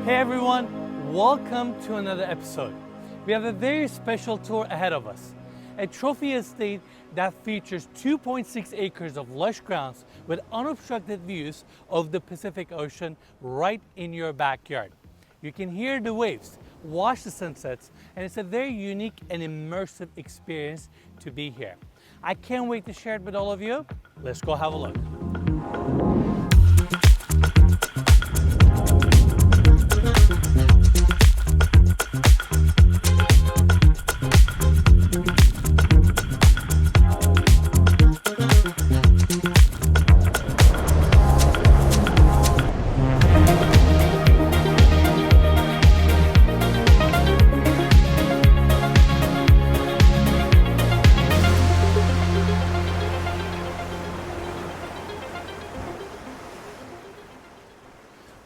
Hey everyone, welcome to another episode. We have a very special tour ahead of us. A trophy estate that features 2.6 acres of lush grounds with unobstructed views of the Pacific Ocean right in your backyard. You can hear the waves, watch the sunsets, and it's a very unique and immersive experience to be here. I can't wait to share it with all of you. Let's go have a look.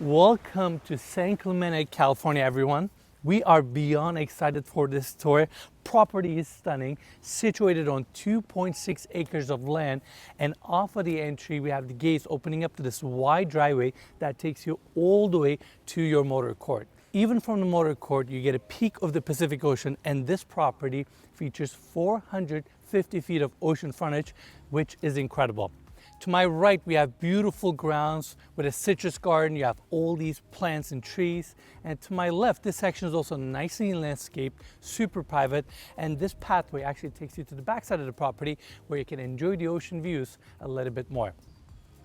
Welcome to San Clemente, California, everyone. We are beyond excited for this tour. Property is stunning, situated on 2.6 acres of land, and off of the entry we have the gates opening up to this wide driveway that takes you all the way to your Motorcourt. Even from the Motorcourt, you get a peek of the Pacific Ocean, and this property features 450 feet of ocean frontage, which is incredible. To my right, we have beautiful grounds with a citrus garden. You have all these plants and trees. And to my left, this section is also nicely landscaped, super private. And this pathway actually takes you to the backside of the property where you can enjoy the ocean views a little bit more.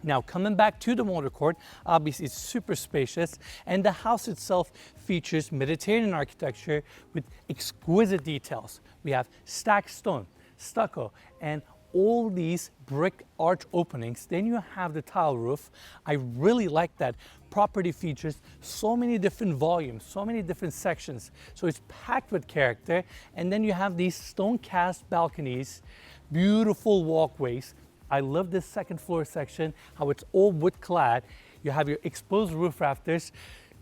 Now, coming back to the Motorcourt, obviously it's super spacious, and the house itself features Mediterranean architecture with exquisite details. We have stacked stone, stucco, and all these brick arch openings. Then you have the tile roof. I really like that. Property features so many different volumes, so many different sections. So it's packed with character. And then you have these stone cast balconies, beautiful walkways. I love this second floor section, how it's all wood clad. You have your exposed roof rafters.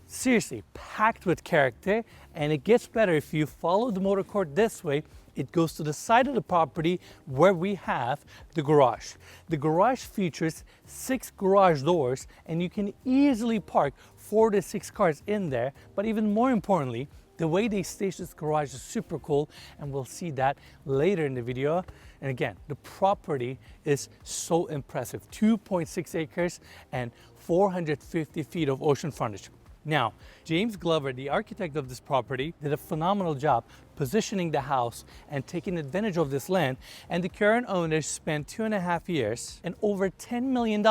Seriously, packed with character. And it gets better if you follow the Motorcourt this way. It goes to the side of the property where we have the garage. The garage features 6 garage doors, and you can easily park 4 to 6 cars in there. But even more importantly, the way they stage this garage is super cool, and we'll see that later in the video. And again, the property is so impressive. 2.6 acres and 450 feet of ocean frontage. Now, James Glover, the architect of this property, did a phenomenal job positioning the house and taking advantage of this land. And the current owners spent 2.5 years and over $10 million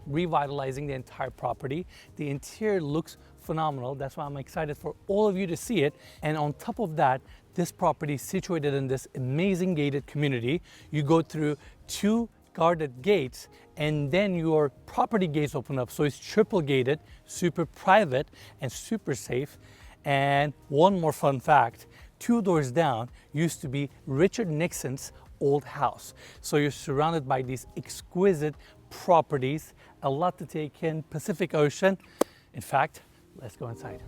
revitalizing the entire property. The interior looks phenomenal. That's why I'm excited for all of you to see it. And on top of that, this property is situated in this amazing gated community. You go through 2 guarded gates, and then your property gates open up. So it's triple gated, super private, and super safe. And one more fun fact, 2 doors down used to be Richard Nixon's old house. So you're surrounded by these exquisite properties, a lot to take in, Pacific Ocean. In fact, let's go inside.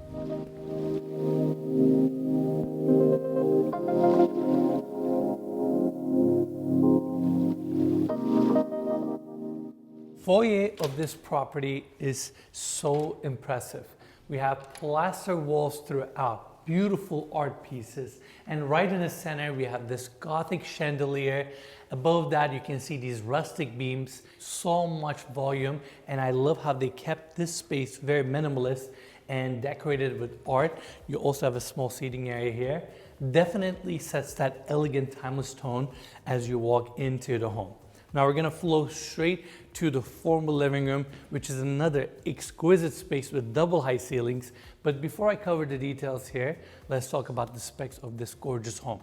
Foyer of this property is so impressive. We have plaster walls throughout, beautiful art pieces, and right in the center we have this Gothic chandelier. Above that you can see these rustic beams, so much volume, and I love how they kept this space very minimalist and decorated with art. You also have a small seating area here. Definitely sets that elegant, timeless tone as you walk into the home. Now we're gonna flow straight to the formal living room, which is another exquisite space with double high ceilings. But before I cover the details here, let's talk about the specs of this gorgeous home.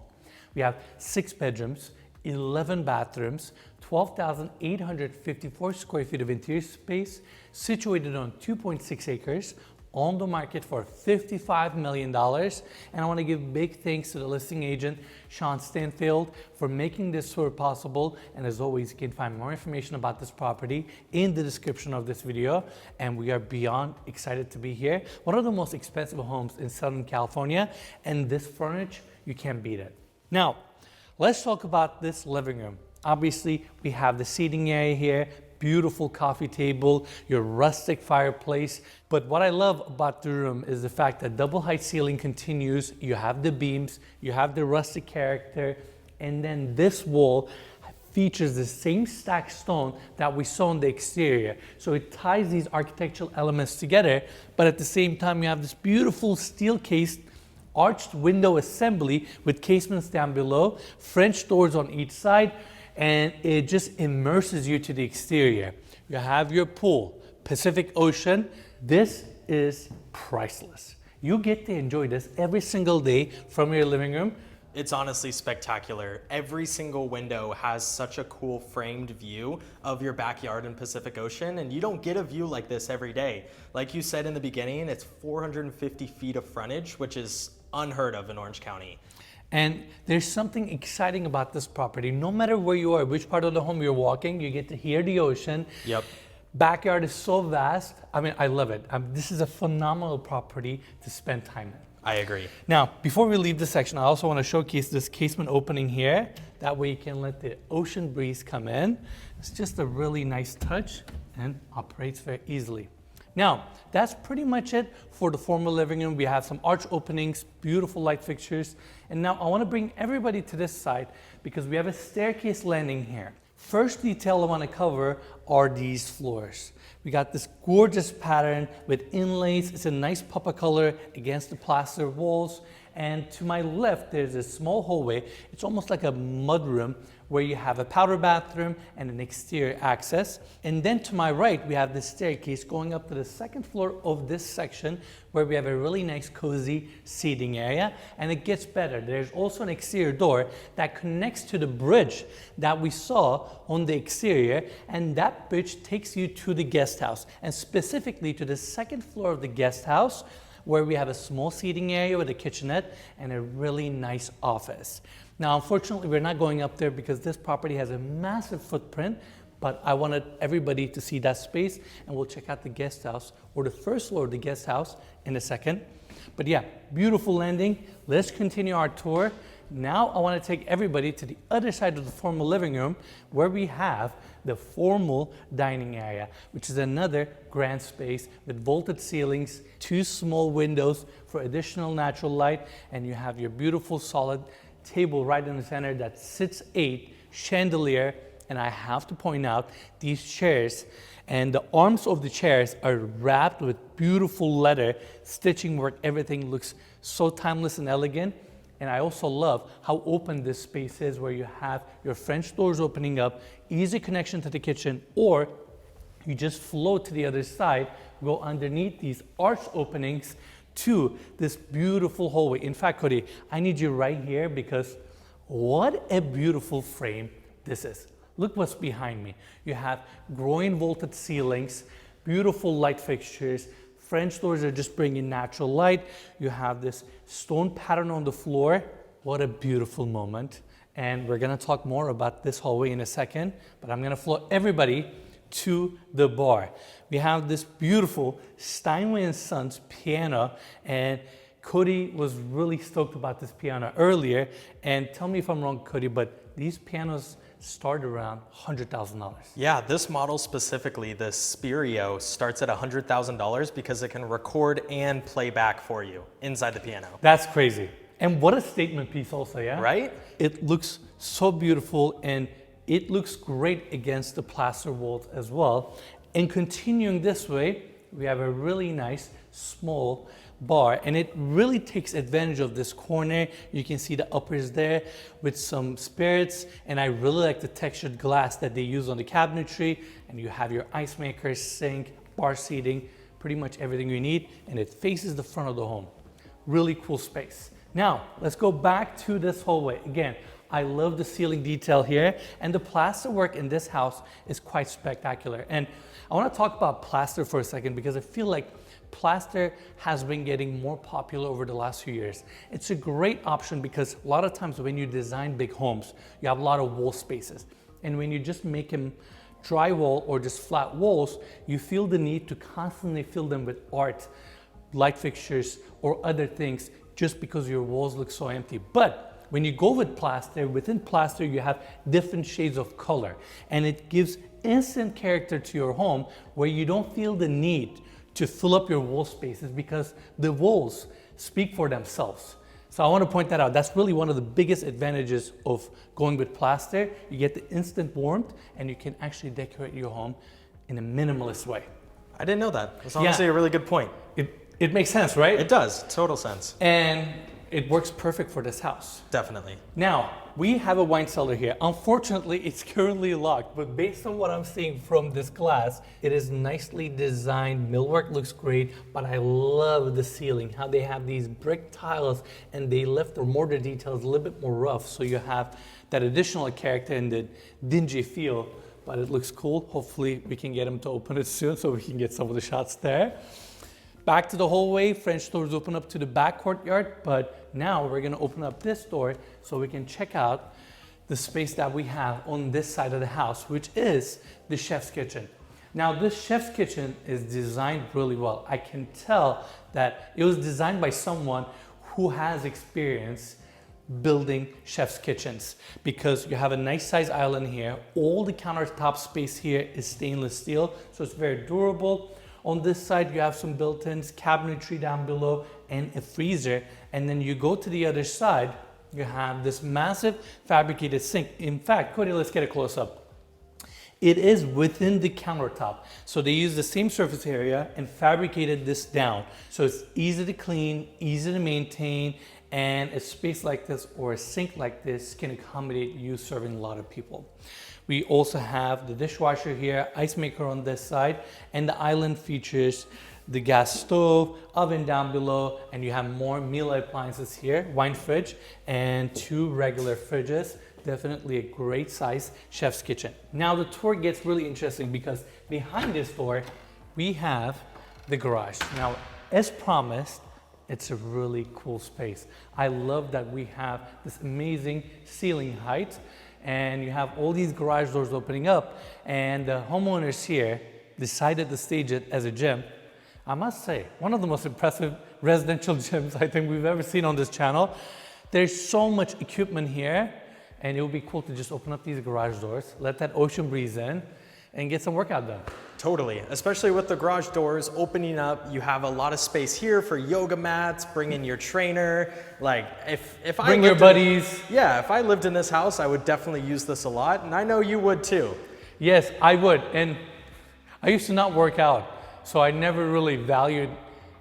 We have 6 bedrooms, 11 bathrooms, 12,854 square feet of interior space, situated on 2.6 acres, on the market for $55 million. And I want to give big thanks to the listing agent, Stanfield, for making this tour possible. And as always, you can find more information about this property in the description of this video. And we are beyond excited to be here. One of the most expensive homes in Southern California, and this frontage, you can't beat it. Now, let's talk about this living room. Obviously, we have the seating area here, beautiful coffee table, your rustic fireplace. But what I love about the room is the fact that double height ceiling continues. You have the beams, you have the rustic character, and then this wall features the same stacked stone that we saw on the exterior. So it ties these architectural elements together, but at the same time you have this beautiful steel cased arched window assembly with casements down below, French doors on each side, and it just immerses you to the exterior. You have your pool, Pacific Ocean. This is priceless. You get to enjoy this every single day from your living room. It's honestly spectacular. Every single window has such a cool framed view of your backyard and Pacific Ocean, and you don't get a view like this every day. Like you said in the beginning, it's 450 feet of frontage, which is unheard of in Orange County. And there's something exciting about this property. No matter where you are, which part of the home you're walking, you get to hear the ocean. Yep. Backyard is so vast. I mean, I love it. This is a phenomenal property to spend time in. I agree. Now, before we leave this section, I also want to showcase this casement opening here. That way you can let the ocean breeze come in. It's just a really nice touch and operates very easily. Now, that's pretty much it for the formal living room. We have some arch openings, beautiful light fixtures. And now I want to bring everybody to this side because we have a staircase landing here. First detail I want to cover are these floors. We got this gorgeous pattern with inlays. It's a nice papa color against the plaster walls. And to my left, there's a small hallway. It's almost like a mudroom where you have a powder bathroom and an exterior access. And then to my right, we have the staircase going up to the second floor of this section where we have a really nice cozy seating area. And it gets better. There's also an exterior door that connects to the bridge that we saw on the exterior. And that bridge takes you to the guest house, and specifically to the second floor of the guest house, where we have a small seating area with a kitchenette and a really nice office. Now, unfortunately, we're not going up there because this property has a massive footprint, but I wanted everybody to see that space, and we'll check out the guest house or the first floor of the guest house in a second. But yeah, beautiful landing. Let's continue our tour. Now I want to take everybody to the other side of the formal living room where we have the formal dining area, which is another grand space with vaulted ceilings, 2 small windows for additional natural light, and you have your beautiful solid table right in the center that sits 8 chandelier. And I have to point out these chairs and the arms of the chairs are wrapped with beautiful leather stitching work. Everything looks so timeless and elegant. And I also love how open this space is, where you have your French doors opening up, easy connection to the kitchen, or you just float to the other side, go underneath these arch openings to this beautiful hallway. In fact, Cody, I need you right here because what a beautiful frame this is. Look what's behind me. You have groin vaulted ceilings, beautiful light fixtures, French doors are just bringing natural light. You have this stone pattern on the floor. What a beautiful moment. And we're gonna talk more about this hallway in a second, but I'm gonna float everybody to the bar. We have this beautiful Steinway Sons piano, and Cody was really stoked about this piano earlier. And tell me if I'm wrong, Cody, but these pianos start around $100,000. Yeah, this model specifically, the Spirio, starts at $100,000 because it can record and play back for you inside the piano. That's crazy. And what a statement piece also, yeah? Right? It looks so beautiful, and it looks great against the plaster walls as well. And continuing this way, we have a really nice small bar, and it really takes advantage of this corner. You can see the uppers there with some spirits, and I really like the textured glass that they use on the cabinetry. And you have your ice maker, sink, bar seating, pretty much everything you need, and it faces the front of the home. Really cool space. Now let's go back to this hallway. Again, I love the ceiling detail here, and the plaster work in this house is quite spectacular. And I want to talk about plaster for a second because I feel like plaster has been getting more popular over the last few years. It's a great option because a lot of times when you design big homes, you have a lot of wall spaces. And when you just make them drywall or just flat walls, you feel the need to constantly fill them with art, light fixtures, or other things just because your walls look so empty. But when you go with plaster, within plaster you have different shades of color, and it gives instant character to your home where you don't feel the need to fill up your wall spaces because the walls speak for themselves. So I want to point that out. That's really one of the biggest advantages of going with plaster. You get the instant warmth and you can actually decorate your home in a minimalist way. I didn't know that. That's honestly a really good point. It makes sense, right? It does, total sense. And it works perfect for this house. Definitely. Now, we have a wine cellar here. Unfortunately, it's currently locked, but based on what I'm seeing from this glass, it is nicely designed. Millwork looks great, but I love the ceiling, how they have these brick tiles and they left the mortar details a little bit more rough, so you have that additional character and the dingy feel, but it looks cool. Hopefully we can get them to open it soon so we can get some of the shots there. Back to the hallway, French doors open up to the back courtyard, but now we're gonna open up this door so we can check out the space that we have on this side of the house, which is the chef's kitchen. Now this chef's kitchen is designed really well. I can tell that it was designed by someone who has experience building chef's kitchens, because you have a nice size island here. All the countertop space here is stainless steel, so it's very durable. On this side, you have some built-ins, cabinetry down below, and a freezer. And then you go to the other side, you have this massive fabricated sink. In fact, Cody, let's get a close-up. It is within the countertop. So they use the same surface area and fabricated this down. So it's easy to clean, easy to maintain, and a space like this or a sink like this can accommodate you serving a lot of people. We also have the dishwasher here, ice maker on this side, and the island features the gas stove, oven down below, and you have more meal appliances here, wine fridge, and 2 regular fridges. Definitely a great size chef's kitchen. Now the tour gets really interesting because behind this door, we have the garage. Now, as promised, it's a really cool space. I love that we have this amazing ceiling height, and you have all these garage doors opening up, and the homeowners here decided to stage it as a gym. I must say, one of the most impressive residential gyms I think we've ever seen on this channel. There's so much equipment here, and it would be cool to just open up these garage doors, let that ocean breeze in, and get some workout done. Totally, especially with the garage doors opening up, you have a lot of space here for yoga mats, bring in your trainer. Like if I bring your buddies. If I lived in this house, I would definitely use this a lot, and I know you would too. Yes, I would, and I used to not work out, so I never really valued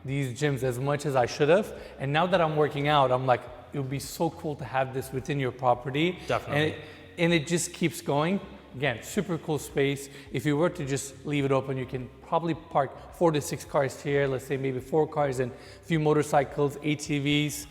these gyms as much as I should have. And now that I'm working out, I'm like, it would be so cool to have this within your property. Definitely. And it just keeps going. Again, super cool space. If you were to just leave it open, you can probably park 4 to 6 cars here. Let's say maybe 4 cars and a few motorcycles, ATVs.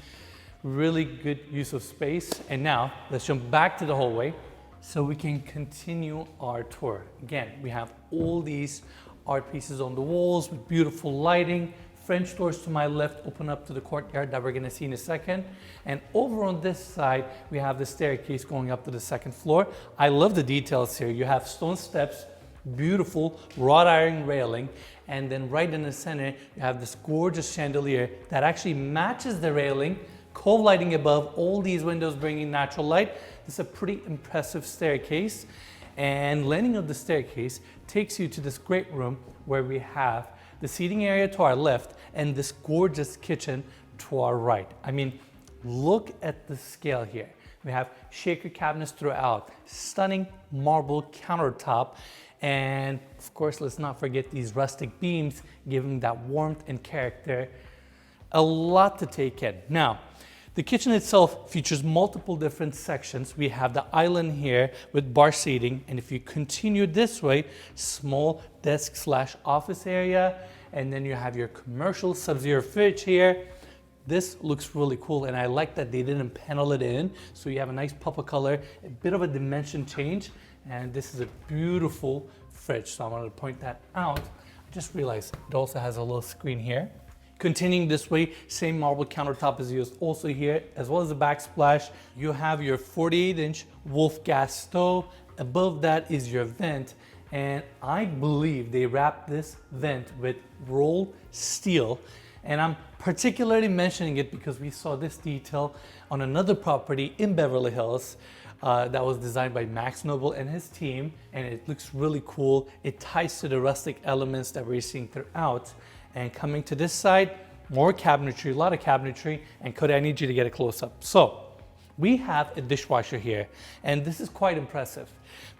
Really good use of space. And now let's jump back to the hallway so we can continue our tour. Again, we have all these art pieces on the walls with beautiful lighting. French doors to my left open up to the courtyard that we're gonna see in a second. And over on this side, we have the staircase going up to the 2nd floor. I love the details here. You have stone steps, beautiful wrought iron railing, and then right in the center, you have this gorgeous chandelier that actually matches the railing, cove lighting above, all these windows bringing natural light. This is a pretty impressive staircase. And landing of the staircase takes you to this great room where we have the seating area to our left and this gorgeous kitchen to our right. I mean, look at the scale here. We have shaker cabinets throughout, stunning marble countertop, and of course, let's not forget these rustic beams giving that warmth and character. A lot to take in. Now, the kitchen itself features multiple different sections. We have the island here with bar seating, and if you continue this way, small desk/office area, and then you have your commercial Sub-Zero fridge here. This looks really cool, and I like that they didn't panel it in, so you have a nice pop of color, a bit of a dimension change, and this is a beautiful fridge, so I wanted to point that out. I just realized it also has a little screen here. Continuing this way, same marble countertop is used also here, as well as the backsplash. You have your 48-inch Wolf gas stove. Above that is your vent, and I believe they wrapped this vent with rolled steel. And I'm particularly mentioning it because we saw this detail on another property in Beverly Hills. that was designed by Max Noble and his team, and it looks really cool. It ties to the rustic elements that we're seeing throughout. And coming to this side, more cabinetry, a lot of cabinetry, and Cody, I need you to get a close-up. So we have a dishwasher here, and this is quite impressive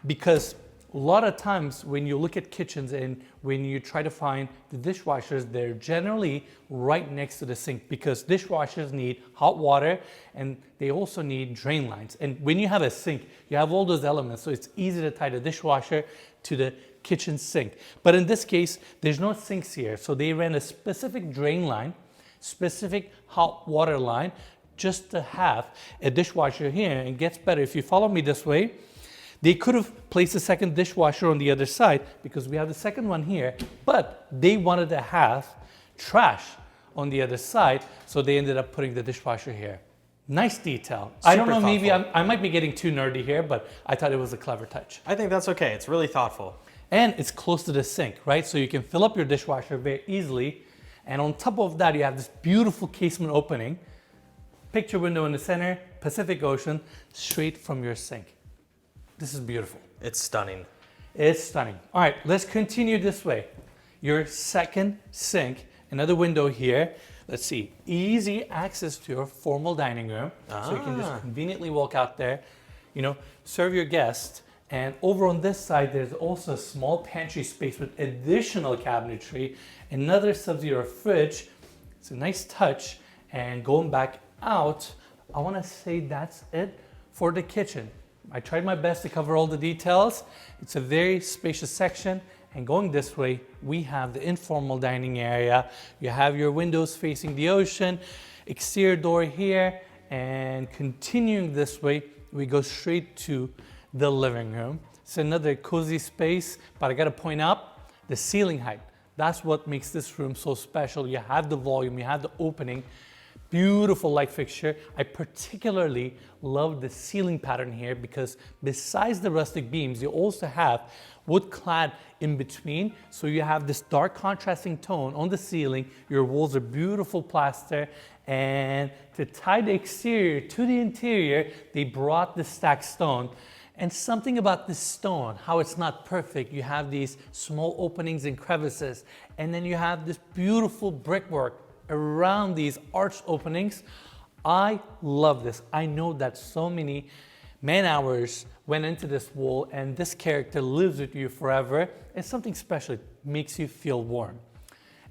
because a lot of times when you look at kitchens and when you try to find the dishwashers, they're generally right next to the sink because dishwashers need hot water and they also need drain lines. And when you have a sink, you have all those elements, so it's easy to tie the dishwasher to the kitchen sink. But in this case, there's no sinks here, so they ran a specific drain line, specific hot water line, just to have a dishwasher here. And it gets better. If you follow me this way, they could have placed a second dishwasher on the other side because we have the second one here, but they wanted to have trash on the other side, so they ended up putting the dishwasher here. Nice detail. I don't know, Super maybe thoughtful. I might be getting too nerdy here, but I thought it was a clever touch. I think that's okay. It's really thoughtful. And it's close to the sink, right? So you can fill up your dishwasher very easily. And on top of that, you have this beautiful casement opening. Picture window in the center, Pacific Ocean, straight from your sink. This is beautiful. It's stunning. It's stunning. All right, let's continue this way. Your second sink, another window here. Let's see, easy access to your formal dining room. So you can just conveniently walk out there, serve your guests. And over on this side, there's also a small pantry space with additional cabinetry, another Sub-Zero fridge. It's a nice touch. And going back out, I want to say that's it for the kitchen. I tried my best to cover all the details. It's a very spacious section. And going this way, we have the informal dining area. You have your windows facing the ocean, exterior door here, and continuing this way, we go straight to the living room. It's another cozy space, but I gotta point out the ceiling height. That's what makes this room so special. You have the volume, you have the opening, beautiful light fixture. I particularly love the ceiling pattern here because besides the rustic beams, you also have wood clad in between. So you have this dark contrasting tone on the ceiling. Your walls are beautiful plaster. And to tie the exterior to the interior, they brought the stacked stone. And something about this stone, how it's not perfect. You have these small openings and crevices. And then you have this beautiful brickwork around these arched openings. I love this. I know that so many man hours went into this wall and this character lives with you forever. It's something special. It makes you feel warm.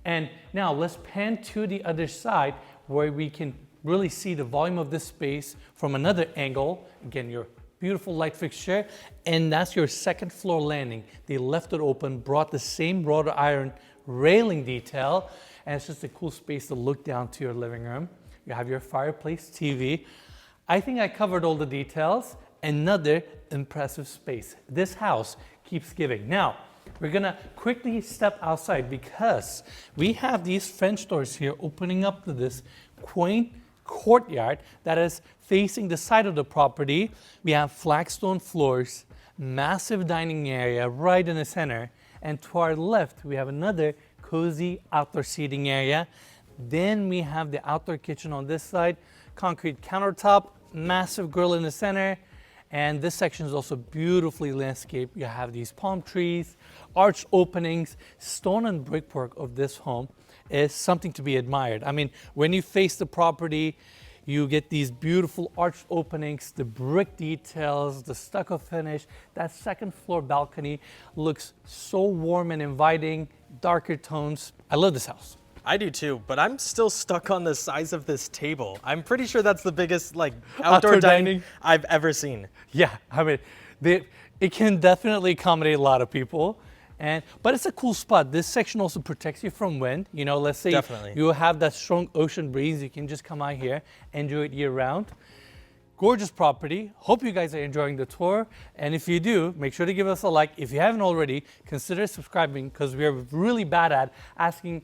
And now let's pan to the other side where we can really see the volume of this space from another angle. Again, your beautiful light fixture, and that's your second floor landing. They left it open, brought the same wrought iron railing detail, and it's just a cool space to look down to your living room. You have your fireplace TV. I think I covered all the details. Another impressive space. This house keeps giving. Now, we're gonna quickly step outside because we have these French doors here opening up to this quaint courtyard that is facing the side of the property. We have flagstone floors, massive dining area right in the center, and to our left we have another cozy outdoor seating area. Then we have the outdoor kitchen on this side, concrete countertop, massive grill in the center, and this section is also beautifully landscaped. You have these palm trees, arched openings. Stone and brickwork of this home is something to be admired. I mean, when you face the property, you get these beautiful arched openings, the brick details, the stucco finish. That second floor balcony looks so warm and inviting, darker tones. I love this house. I do too, but I'm still stuck on the size of this table. I'm pretty sure that's the biggest outdoor dining I've ever seen. Yeah, I mean, it can definitely accommodate a lot of people. But it's a cool spot. This section also protects you from wind. Let's say Definitely. you have that strong ocean breeze, you can just come out here, enjoy it year round. Gorgeous property. Hope you guys are enjoying the tour. And if you do, make sure to give us a like. If you haven't already, consider subscribing because we are really bad at asking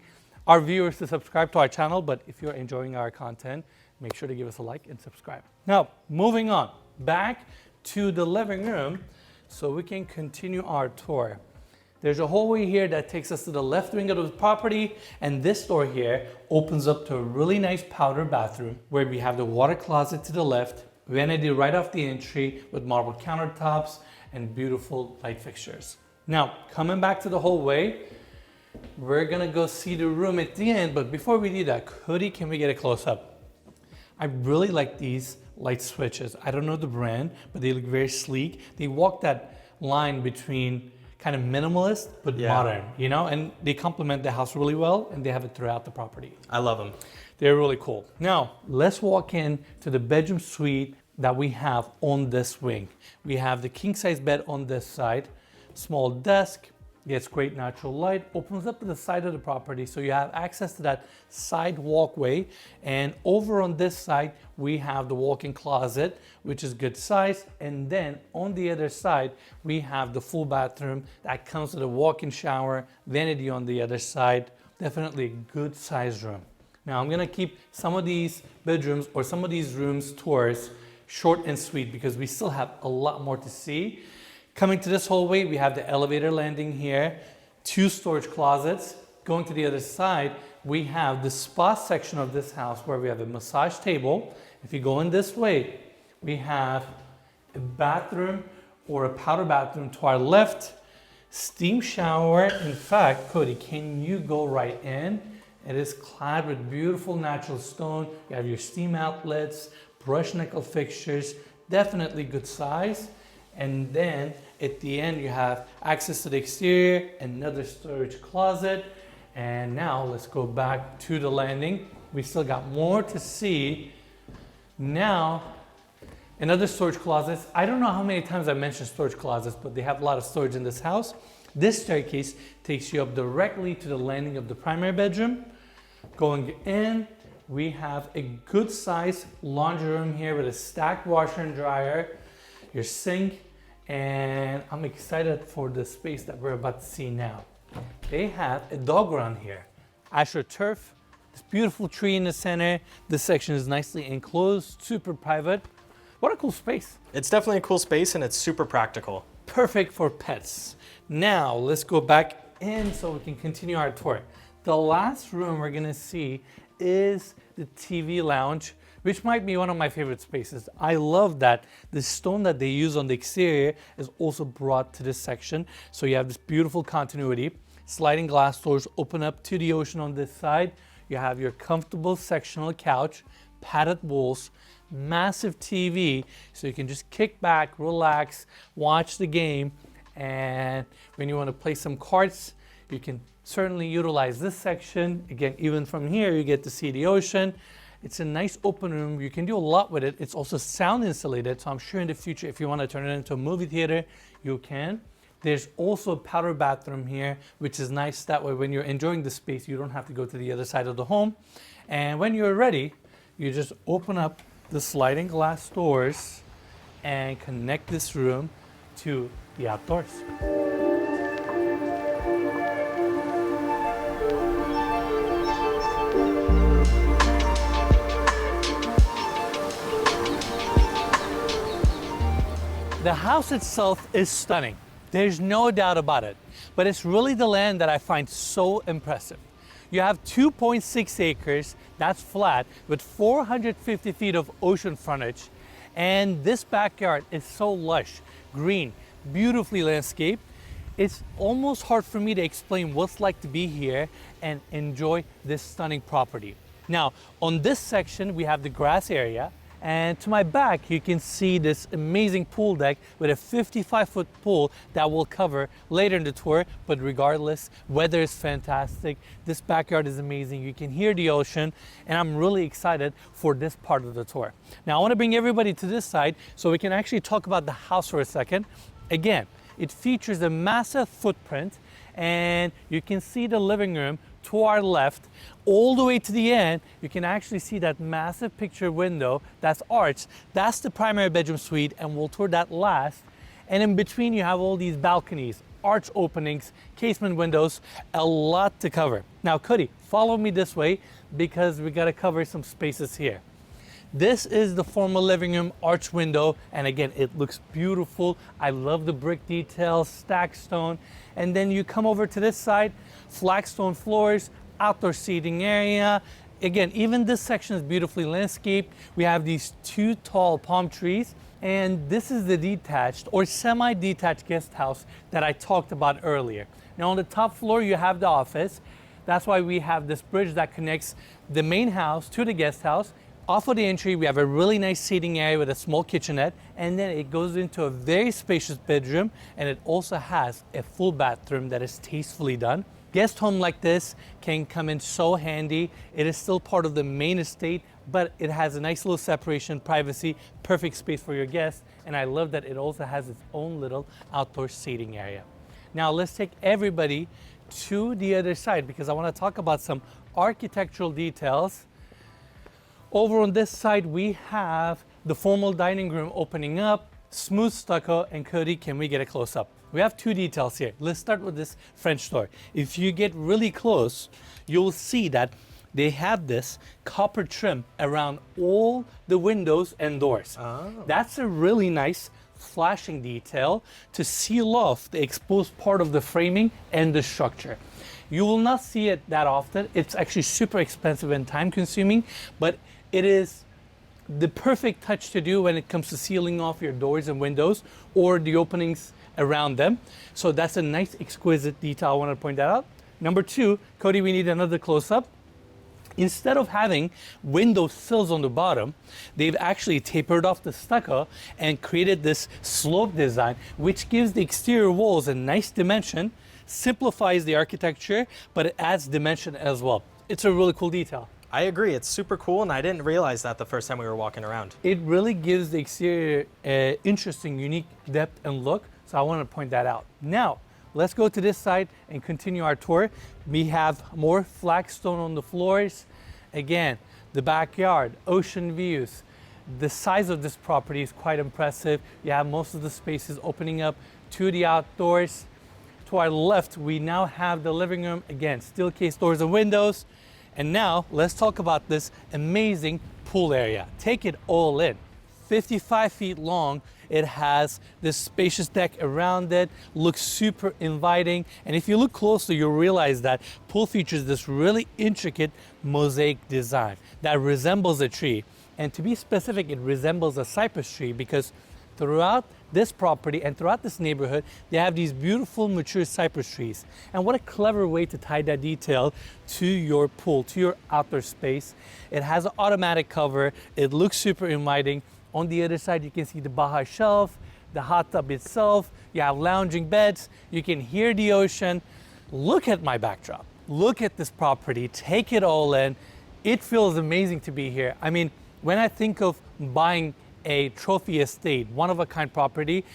our viewers to subscribe to our channel. But if you're enjoying our content, make sure to give us a like and subscribe. Now, moving on back to the living room so we can continue our tour. There's a hallway here that takes us to the left wing of the property, and this door here opens up to a really nice powder bathroom where we have the water closet to the left, Vanity right off the entry with marble countertops and beautiful light fixtures. Now, coming back to the hallway, we're gonna go see the room at the end, but before we do that, Cody, can we get a close-up? I really like these light switches. I don't know the brand, but they look very sleek. They walk that line between kind of minimalist but modern, you know, and they complement the house really well, and they have it throughout the property. I love them. They're really cool. Now, let's walk in to the bedroom suite that we have on this wing. We have the king size bed on this side, small desk, gets great natural light, opens up to the side of the property, so you have access to that side walkway. And over on this side, we have the walk-in closet, which is good size. And then on the other side, we have the full bathroom that comes with a walk-in shower, vanity on the other side. Definitely a good size room. Now I'm gonna keep some of these bedrooms or some of these rooms tours short and sweet because we still have a lot more to see. Coming to this hallway, we have the elevator landing here, 2 storage closets. Going to the other side, we have the spa section of this house where we have a massage table. If you go in this way, we have a bathroom or a powder bathroom to our left, steam shower. In fact, Cody, can you go right in? It is clad with beautiful natural stone. You have your steam outlets, brush nickel fixtures, definitely good size. And then at the end, you have access to the exterior, another storage closet. And now let's go back to the landing. We still got more to see. Now, another storage closet. I don't know how many times I mentioned storage closets, but they have a lot of storage in this house. This staircase takes you up directly to the landing of the primary bedroom. Going in, we have a good size laundry room here with a stacked washer and dryer, your sink, and I'm excited for the space that we're about to see now. They have a dog run here. AstroTurf, this beautiful tree in the center. This section is nicely enclosed, super private. What a cool space. It's definitely a cool space and it's super practical. Perfect for pets. Now let's go back in so we can continue our tour. The last room we're gonna see is the TV lounge, which might be one of my favorite spaces. I love that the stone that they use on the exterior is also brought to this section. So you have this beautiful continuity. Sliding glass doors open up to the ocean on this side. You have your comfortable sectional couch, padded walls, massive TV, so you can just kick back, relax, watch the game. And when you want to play some cards, you can certainly utilize this section. Again, even from here, you get to see the ocean. It's a nice open room. You can do a lot with it. It's also sound insulated, so I'm sure in the future, if you want to turn it into a movie theater, you can. There's also a powder bathroom here, which is nice. That way, when you're enjoying the space, you don't have to go to the other side of the home. And when you're ready, you just open up the sliding glass doors and connect this room to the outdoors. The house itself is stunning. There's no doubt about it, but it's really the land that I find so impressive. You have 2.6 acres, that's flat, with 450 feet of ocean frontage, and this backyard is so lush, green, beautifully landscaped. It's almost hard for me to explain what's like to be here and enjoy this stunning property. Now, on this section, we have the grass area, and to my back, you can see this amazing pool deck with a 55-foot pool that we'll cover later in the tour. But regardless, weather is fantastic. This backyard is amazing. You can hear the ocean, and I'm really excited for this part of the tour. Now, I want to bring everybody to this side so we can actually talk about the house for a second. Again, it features a massive footprint, and you can see the living room to our left. All the way to the end, you can actually see that massive picture window that's arched. That's the primary bedroom suite, and we'll tour that last. And in between, you have all these balconies, arch openings, casement windows, a lot to cover. Now, Cody, follow me this way because we gotta cover some spaces here. This is the formal living room arch window, and again, it looks beautiful. I love the brick details, stacked stone. And then you come over to this side, flagstone floors, outdoor seating area, Again, even this section is beautifully landscaped. We have these 2 tall palm trees, and this is the detached or semi-detached guest house that I talked about earlier. Now on the top floor, you have the office. That's why we have this bridge that connects the main house to the guest house. Off of the entry, we have a really nice seating area with a small kitchenette, and then it goes into a very spacious bedroom, and it also has a full bathroom that is tastefully done. Guest home like this can come in so handy. It is still part of the main estate, but it has a nice little separation, privacy, perfect space for your guests, and I love that it also has its own little outdoor seating area. Now let's take everybody to the other side because I want to talk about some architectural details. Over on this side, we have the formal dining room opening up, smooth stucco, and Cody, can we get a close-up? We have 2 details here. Let's start with this French door. If you get really close, you'll see that they have this copper trim around all the windows and doors. Oh. That's a really nice flashing detail to seal off the exposed part of the framing and the structure. You will not see it that often. It's actually super expensive and time consuming, but it is the perfect touch to do when it comes to sealing off your doors and windows or the openings around them. So that's a nice exquisite detail. I want to point that out. Number 2, Cody, we need another close-up. Instead of having window sills on the bottom, they've actually tapered off the stucco and created this slope design, which gives the exterior walls a nice dimension, simplifies the architecture, but it adds dimension as well. It's a really cool detail. I agree, it's super cool, and I didn't realize that the first time we were walking around. It really gives the exterior an interesting, unique depth and look, so I want to point that out. Now, let's go to this side and continue our tour. We have more flagstone on the floors. Again, the backyard, ocean views. The size of this property is quite impressive. You have most of the spaces opening up to the outdoors. To our left, we now have the living room. Again, steel case doors and windows. And now let's talk about this amazing pool area. Take it all in. 55 feet long. It has this spacious deck around it, looks super inviting. And if you look closely, you'll realize that pool features this really intricate mosaic design that resembles a tree. And to be specific, it resembles a cypress tree because throughout this property and throughout this neighborhood, they have these beautiful mature cypress trees. And what a clever way to tie that detail to your pool, to your outdoor space. It has an automatic cover. It looks super inviting. On the other side, you can see the Baja shelf, the hot tub itself. You have lounging beds. You can hear the ocean. Look at my backdrop. Look at this property. Take it all in. It feels amazing to be here. I mean, when I think of buying a trophy estate, one-of-a-kind property,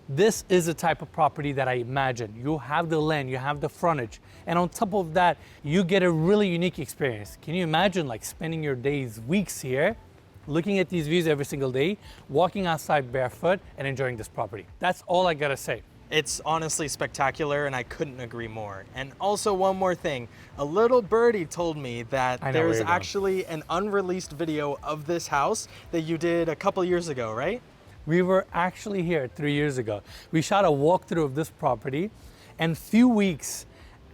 this is the type of property that I imagine. You have the land, you have the frontage, and on top of that, you get a really unique experience. Can you imagine like spending your days, weeks here, looking at these views every single day, walking outside barefoot and enjoying this property? That's all I gotta say. It's honestly spectacular, and I couldn't agree more. And also one more thing, a little birdie told me that there's actually an unreleased video of this house that you did a couple years ago, right? We were actually here 3 years ago. We shot a walkthrough of this property, and a few weeks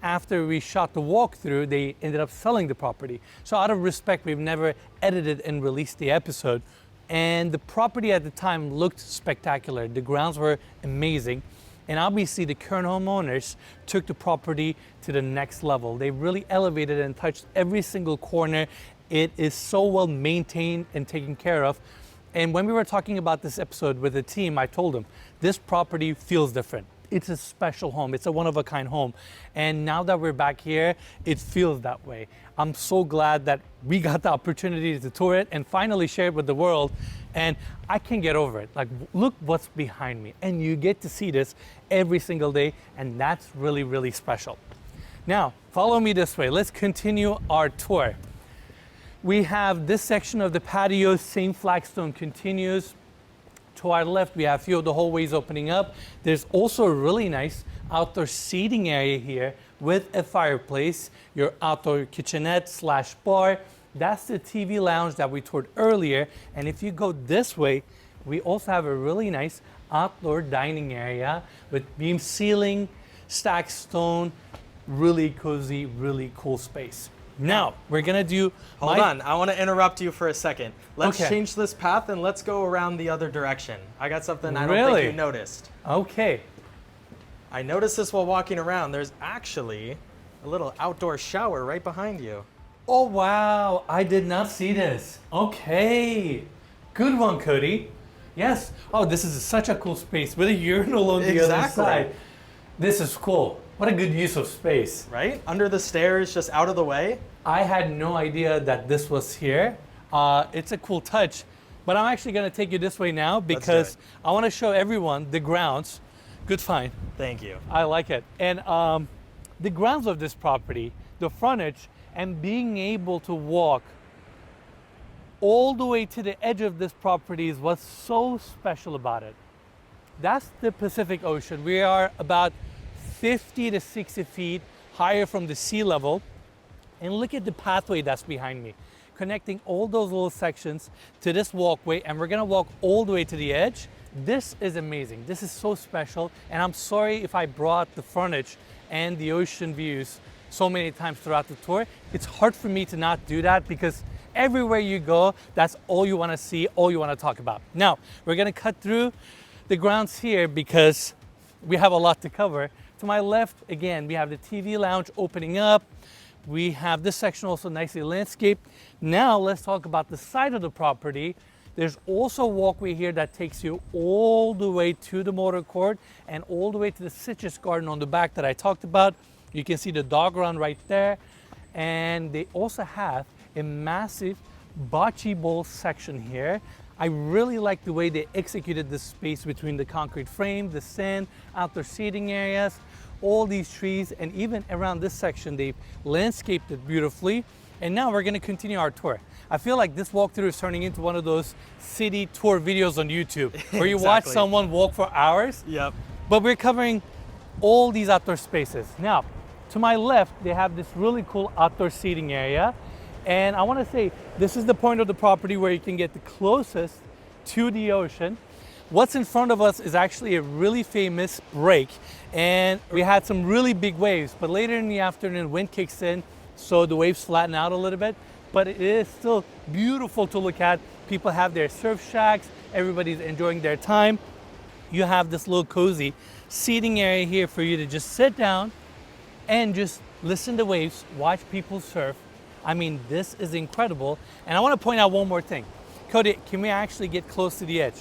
after we shot the walkthrough, they ended up selling the property. So out of respect, we've never edited and released the episode. And the property at the time looked spectacular. The grounds were amazing. And obviously the current homeowners took the property to the next level. They really elevated and touched every single corner. It is so well maintained and taken care of. And when we were talking about this episode with the team, I told them, this property feels different. It's a special home. It's a one-of-a-kind home. And now that we're back here, it feels that way. I'm so glad that we got the opportunity to tour it and finally share it with the world. And I can't get over it. Like, look what's behind me. And you get to see this every single day. And that's really, really special. Now, follow me this way. Let's continue our tour. We have this section of the patio, same flagstone continues. To our left, we have a few of the hallways opening up. There's also a really nice outdoor seating area here with a fireplace, your outdoor kitchenette slash bar. That's the TV lounge that we toured earlier. And if you go this way, we also have a really nice outdoor dining area with beam ceiling, stacked stone, really cozy, really cool space. Now, we're gonna do... Hold on, I want to interrupt you for a second. Let's Okay. change this path and let's go around the other direction. I got something I don't Really? think you noticed. Okay. I noticed this while walking around. There's actually a little outdoor shower right behind you. Oh, wow. I did not see this. Okay. Good one, Cody. Yes. Oh, this is such a cool space with a urinal on the other Exactly. side. This is cool. What a good use of space. Right? Under the stairs, just out of the way. I had no idea that this was here. It's a cool touch, but I'm actually gonna take you this way now because I wanna show everyone the grounds. Good find. Thank you. I like it. And the grounds of this property, the frontage, and being able to walk all the way to the edge of this property is what's so special about it. That's the Pacific Ocean. We are about 50 to 60 feet higher from the sea level. And look at the pathway that's behind me, connecting all those little sections to this walkway, and we're gonna walk all the way to the edge. This is amazing. This is so special, and I'm sorry if I brought the frontage and the ocean views so many times throughout the tour. It's hard for me to not do that because everywhere you go, that's all you wanna see, all you wanna talk about. Now, we're gonna cut through the grounds here because we have a lot to cover. To my left, again, we have the TV lounge opening up. We have this section also nicely landscaped. Now let's talk about the side of the property. There's also a walkway here that takes you all the way to the Motorcourt and all the way to the citrus garden on the back that I talked about. You can see the dog run right there. And they also have a massive bocce ball section here. I really like the way they executed this space between the concrete frame, the sand, outdoor seating areas, all these trees, and even around this section, they've landscaped it beautifully. And now we're gonna continue our tour. I feel like this walkthrough is turning into one of those city tour videos on YouTube where you watch Exactly. someone walk for hours. Yep. But we're covering all these outdoor spaces. Now, to my left, they have this really cool outdoor seating area. And I wanna say, this is the point of the property where you can get the closest to the ocean. What's in front of us is actually a really famous break. And we had some really big waves, but later in the afternoon, wind kicks in, so the waves flatten out a little bit. But it is still beautiful to look at. People have their surf shacks, everybody's enjoying their time. You have this little cozy seating area here for you to just sit down and just listen to waves, watch people surf. I mean, this is incredible. And I want to point out one more thing. Cody, can we actually get close to the edge?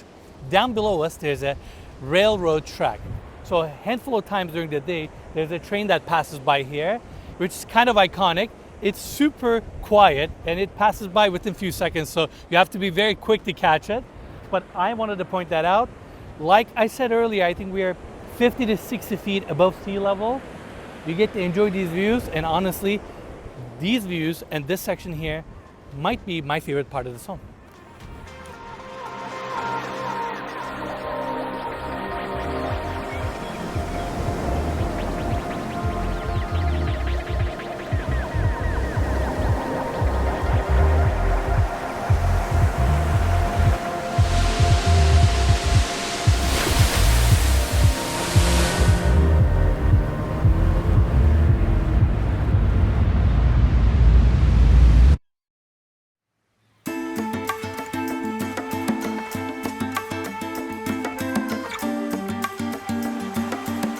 Down below us, there's a railroad track. So a handful of times during the day, there's a train that passes by here, which is kind of iconic. It's super quiet and it passes by within a few seconds. So you have to be very quick to catch it. But I wanted to point that out. Like I said earlier, I think we are 50 to 60 feet above sea level. You get to enjoy these views, and honestly, these views and this section here might be my favorite part of this home.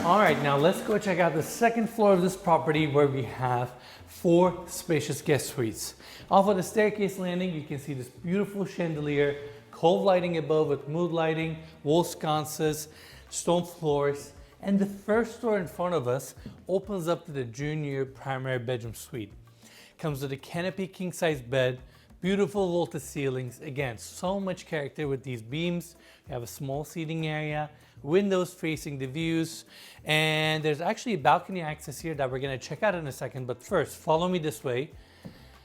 All right, now let's go check out the second floor of this property where we have 4 spacious guest suites. Off of the staircase landing, you can see this beautiful chandelier, cove lighting above with mood lighting, wall sconces, stone floors, and the first door in front of us opens up to the junior primary bedroom suite. Comes with a canopy king-size bed, beautiful vaulted ceilings. Again, so much character with these beams. You have a small seating area, windows facing the views, and there's actually a balcony access here that we're gonna check out in a second. But first, follow me this way.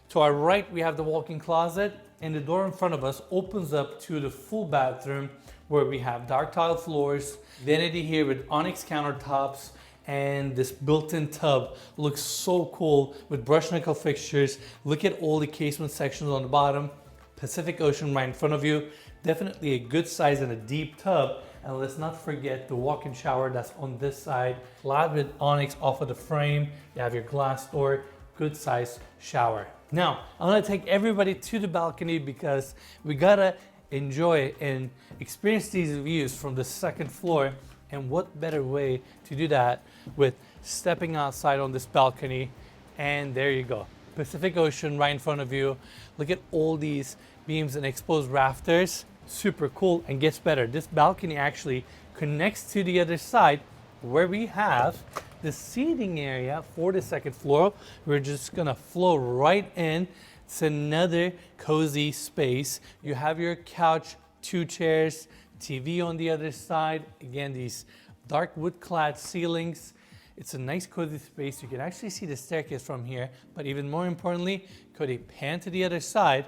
To our right, we have the walk-in closet, and the door in front of us opens up to the full bathroom where we have dark tile floors, vanity here with onyx countertops, and this built-in tub looks so cool with brushed nickel fixtures. Look at all the casement sections on the bottom. Pacific Ocean right in front of you. Definitely a good size and a deep tub. And let's not forget the walk-in shower that's on this side. Loud with onyx off of the frame. You have your glass door, good size shower. Now, I'm gonna take everybody to the balcony because we gotta enjoy and experience these views from the second floor. And what better way to do that with stepping outside on this balcony. And there you go, Pacific Ocean right in front of you. Look at all these beams and exposed rafters. Super cool. And gets better, this balcony actually connects to the other side where we have the seating area for the second floor. We're just gonna flow right in. It's another cozy space. You have your couch, 2 chairs, TV on the other side. Again, these dark wood clad ceilings. It's a nice cozy space. You can actually see the staircase from here, but even more importantly, could you pan to the other side?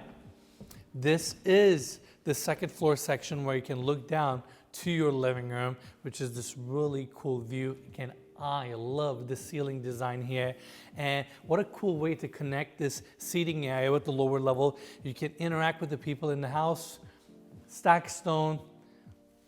This is the second floor section where you can look down to your living room, which is this really cool view. Again, I love the ceiling design here, and what a cool way to connect this seating area with the lower level. You can interact with the people in the house. Stack stone,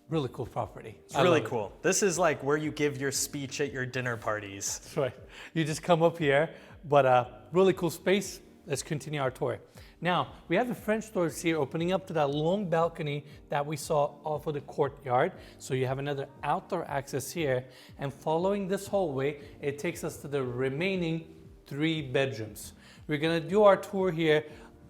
really cool property. It's really cool. This is like where you give your speech at your dinner parties. That's right. You just come up here, but really cool space. Let's continue our tour. Now, we have the French doors here opening up to that long balcony that we saw off of the courtyard. So you have another outdoor access here. And following this hallway, it takes us to the remaining 3 bedrooms. We're gonna do our tour here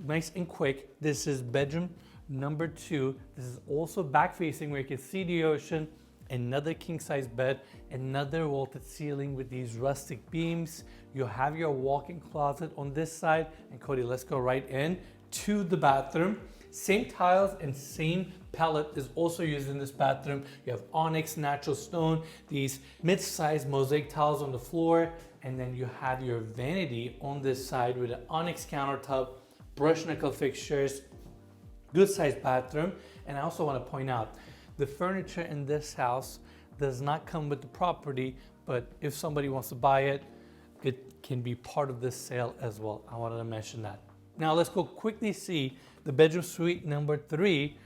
nice and quick. This is bedroom number 2. This is also back facing where you can see the ocean. Another king size bed, another vaulted ceiling with these rustic beams. You have your walk-in closet on this side. And Cody, let's go right in to the bathroom. Same tiles and same palette is also used in this bathroom. You have onyx, natural stone, these mid-sized mosaic tiles on the floor. And then you have your vanity on this side with an onyx countertop, brush nickel fixtures, good sized bathroom. And I also want to point out, the furniture in this house does not come with the property, but if somebody wants to buy it, it can be part of this sale as well. I wanted to mention that. Now let's go quickly see the bedroom suite number 3.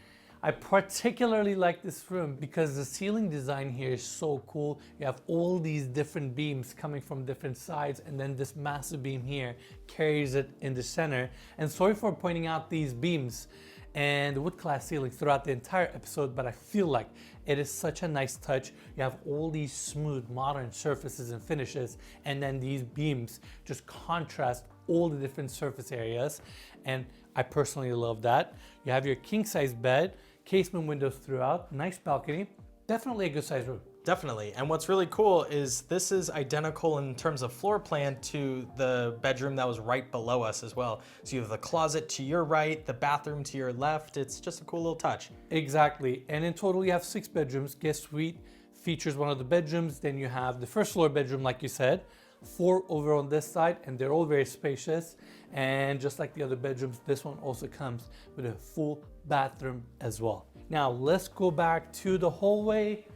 I particularly like this room because the ceiling design here is so cool. You have all these different beams coming from different sides, and then this massive beam here carries it in the center. And sorry for pointing out these beams and the wood clad ceilings throughout the entire episode, but I feel like it is such a nice touch. You have all these smooth modern surfaces and finishes, and then these beams just contrast all the different surface areas, and I personally love that. You have your king size bed, casement windows throughout, nice balcony, definitely a good size room. Definitely. And what's really cool is this is identical in terms of floor plan to the bedroom that was right below us as well. So you have the closet to your right, the bathroom to your left. It's just a cool little touch. Exactly. And in total, you have 6 bedrooms. Guest suite features one of the bedrooms. Then you have the first floor bedroom, like you said, 4 over on this side, and they're all very spacious. And just like the other bedrooms, this one also comes with a full bathroom as well. Now let's go back to the hallway.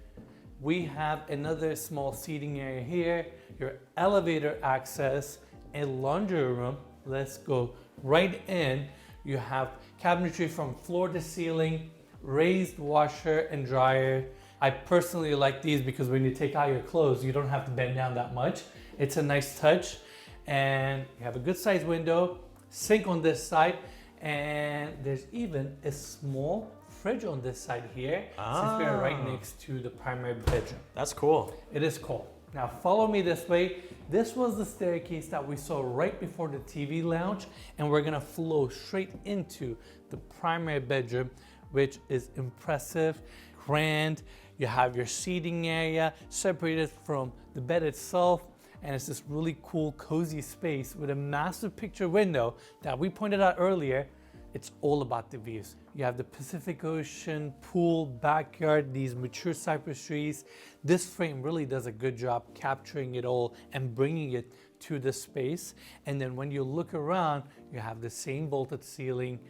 We have another small seating area here, your elevator access, a laundry room. Let's go right in. You have cabinetry from floor to ceiling, raised washer and dryer. I personally like these because when you take out your clothes, you don't have to bend down that much. It's a nice touch. And you have a good sized window, sink on this side, and there's even a small fridge on this side here, since we're right next to the primary bedroom. That's cool. It is cool. Now follow me this way. This was the staircase that we saw right before the TV lounge, and we're gonna flow straight into the primary bedroom, which is impressive, grand. You have your seating area separated from the bed itself, and it's this really cool, cozy space with a massive picture window that we pointed out earlier. It's all about the views. You have the Pacific Ocean, pool, backyard, these mature cypress trees. This frame really does a good job capturing it all and bringing it to the space. And then when you look around, you have the same vaulted ceiling,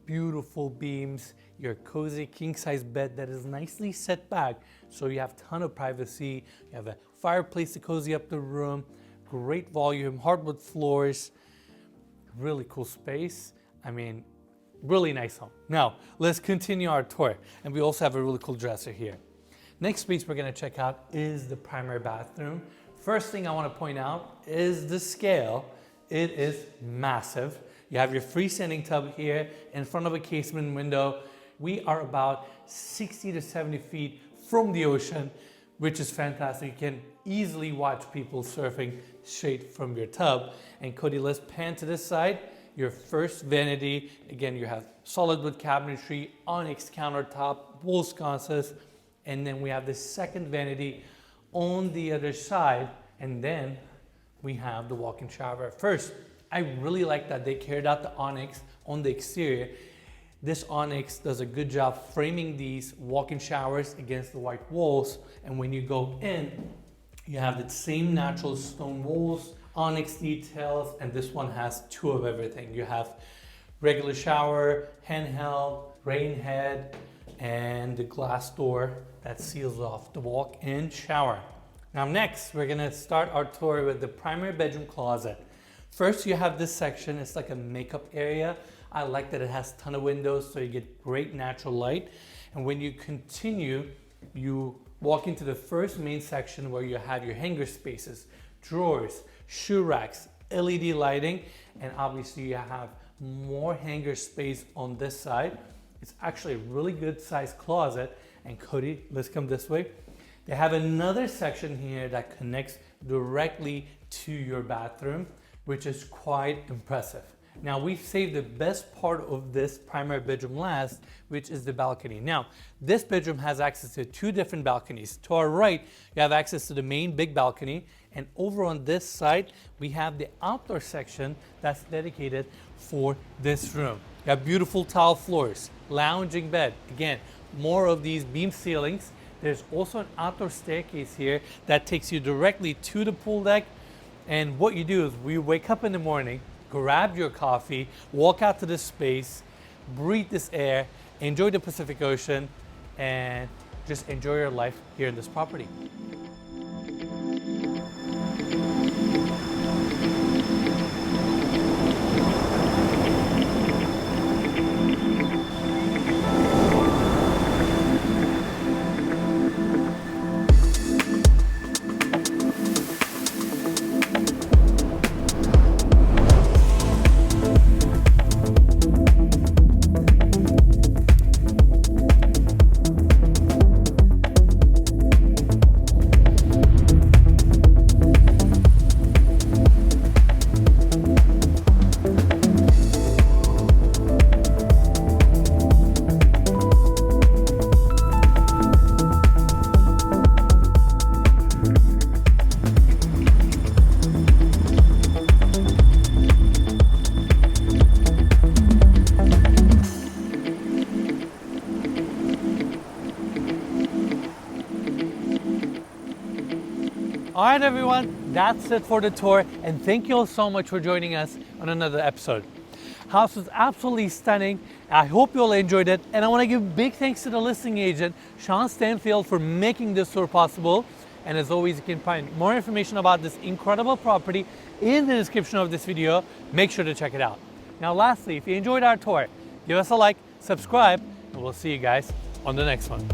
beautiful beams, your cozy king size bed that is nicely set back. So you have a ton of privacy. You have a fireplace to cozy up the room, great volume, hardwood floors, really cool space. I mean, really nice home. Now, let's continue our tour. And we also have a really cool dresser here. Next space we're gonna check out is the primary bathroom. First thing I wanna point out is the scale It is massive. You have your freestanding tub here in front of a casement window. We are about 60 to 70 feet from the ocean, which is fantastic. You can easily watch people surfing straight from your tub. And Cody, let's pan to this side. Your first vanity, again, you have solid wood cabinetry, onyx countertop, wool sconces, and then we have the second vanity on the other side, and then we have the walk-in shower. First, I really like that they carried out the onyx on the exterior. This onyx does a good job framing these walk-in showers against the white walls, and when you go in, you have the same natural stone walls, onyx details, and this one has two of everything. You have regular shower, handheld, rain head, and the glass door that seals off the walk-in shower. Now next, we're gonna start our tour with the primary bedroom closet. First, you have this section. It's like a makeup area. I like that it has a ton of windows, so you get great natural light. And when you continue, you walk into the first main section where you have your hanger spaces, drawers, shoe racks, LED lighting, and obviously you have more hanger space on this side. It's actually a really good sized closet. And Cody, let's come this way. They have another section here that connects directly to your bathroom, which is quite impressive. Now we've saved the best part of this primary bedroom last, which is the balcony. Now, this bedroom has access to two different balconies. To our right, you have access to the main big balcony, and over on this side, we have the outdoor section that's dedicated for this room. You have beautiful tile floors, lounging bed. Again, more of these beam ceilings. There's also an outdoor staircase here that takes you directly to the pool deck. And what you do is we wake up in the morning, grab your coffee, walk out to this space, breathe this air, enjoy the Pacific Ocean, and just enjoy your life here in this property. All right, everyone, that's it for the tour, and thank you all so much for joining us on another episode. House was absolutely stunning. I hope you all enjoyed it, and I want to give big thanks to the listing agent, Sean Stanfield, for making this tour possible. And as always, you can find more information about this incredible property in the description of this video. Make sure to check it out. Now, lastly, if you enjoyed our tour, give us a like, subscribe, and we'll see you guys on the next one.